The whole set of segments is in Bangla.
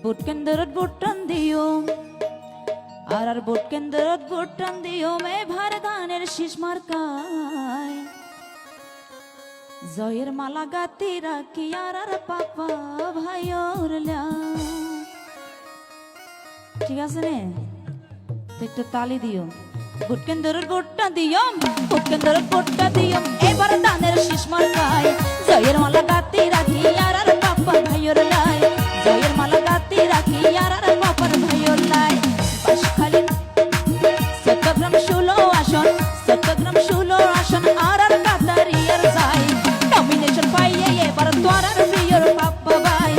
ভোট কেন্দ্রত ভোটদান দিও আর ভোট কেন্দ্রত ভোটদান দিও মে ভার ধানের শীষ মার্কায় জয়ের মালা গাতি রাখি আর পাপা ভাইওর ঠিক আছে রে একটু তালি দিও ভোট কেন্দ্রত ভোটদান দিও ভোট কেন্দ্রত ভোটদান দিও এবার ধানের শীষ মার্কায় জয়ের মালা গাতি রাখি আর পাপা ভাইওর লাই জয়ের মালা গাতি রাখি আর পাপার ভাইওর লাই বাসখালী চট্টগ্রাম 16 আসন চট্টগ্রাম 16 আসন আর কাতারিয়ার যাই নমিনেশন পাইয়ে এবার তোরার প্রিয়র পাপ্পা ভাই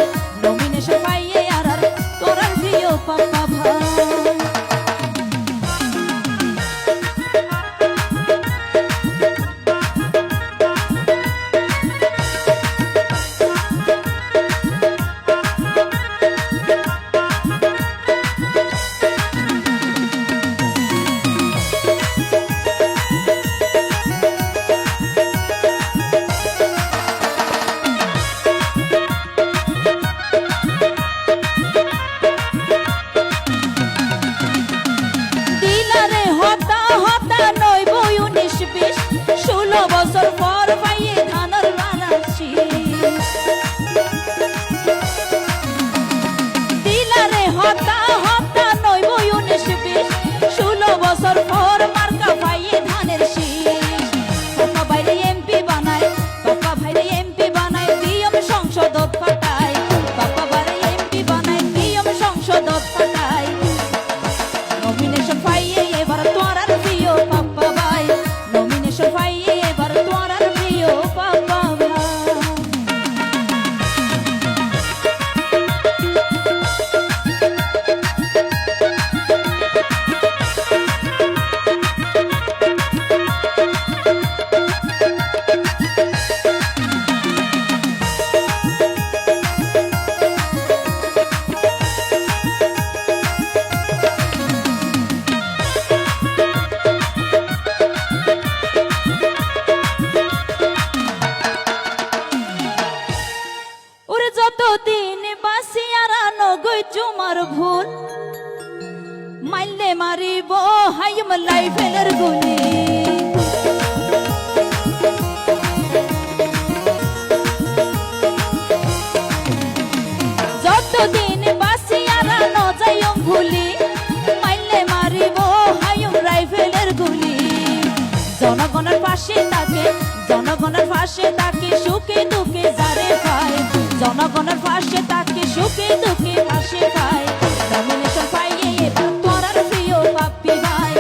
নমিনেশন পাইয়ে আর তোরার প্রিয় পাপ্পা ভাই বছর পর পাইয়ে ধানের রানাসি দিলারে হতা হতা 19-20 বছর পর মার্কা পাইয়ে ধানের শীষ পাপা ভাইরে এমপি বানায় পাপা ভাইরে এমপি বানায় দিয়ম সংসদত পাঠায় পাপা ভাইরে এমপি বানায় দিয়ম সংসদত পাঠায় নমিনেশন পাইয়ে এবার তোরার প্রিয় পাপা ভাই নমিনেশন পাইয়ে যতদিন বাসি আর নগৈ তোমার ভুল মাইলে মারিব হাইম লাইফের গুলি যতদিন বাসি আর নজাইম ভুলি মাইলে মারিব হাইম রাইফেলের গুলি জনগণের পাশে তাকে সুখে দুঃখে যারে পায় জনগণের পাশে তাকে সুখে দুঃখে পাশে পায় নমিনেশন পাইয়ে এবার তোরার প্রিয় পাপ্পি ভাই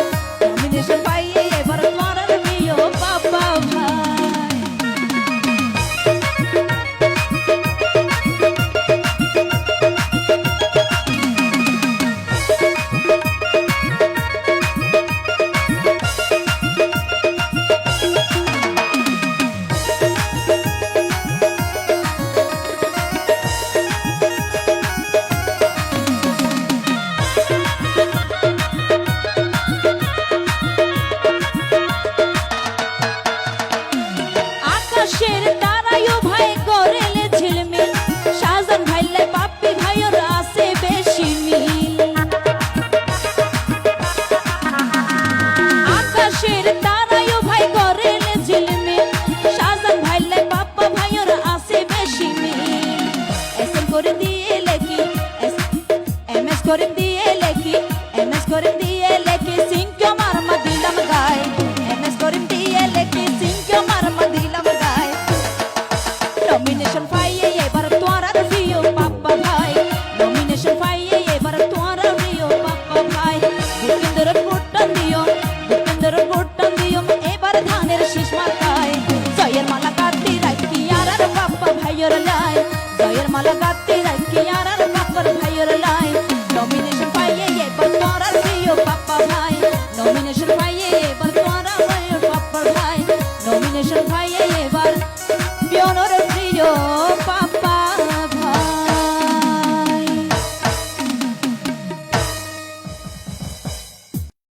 নমিনেশন পাইয়ে এবার তোরার প্রিয় পাপ্পা ভাই আকাশের তারায়ও ভাই করেলে ঝিলমিল শাহজান ভাইলে পাপ্পি ভাইয়ের আছে বেশি মিল আকাশের তারায়ও ভাই করেলে ঝিলমিল শাহজান ভাইলে পাপ্পা ভাইয়ের আছে বেশি মিল এসএম করে দিয়ে লেখি এমএস করে দিয়ে লেখি এমএস করে দিয়ে লেখি সিংকে মারমা দিলাম গায় এমএস করে দিয়ে লেখি সিংকে মারমা দিলাম গায় নমিনেশন পাইয়ে এবার তোরার প্রিয় পাপ্পা ভাই নমিনেশন পাইয়ে এবার তোরার প্রিয় পাপ্পা ভাই ভূপেন্দ্র ভোটদান দিও এবার ধানের শীষ মার্কায় জয়ের মালা গাতি রাখি আর পাপ্পা ভাইয়ের লাই জয়ের মালা গাতি রাখি আর পাপ্পার ভাইয়ের লাই নমিনেশন পাইয়ে এবার তোরার প্রিয় পাপ্পা ভাই নমিনেশন পাইয়ে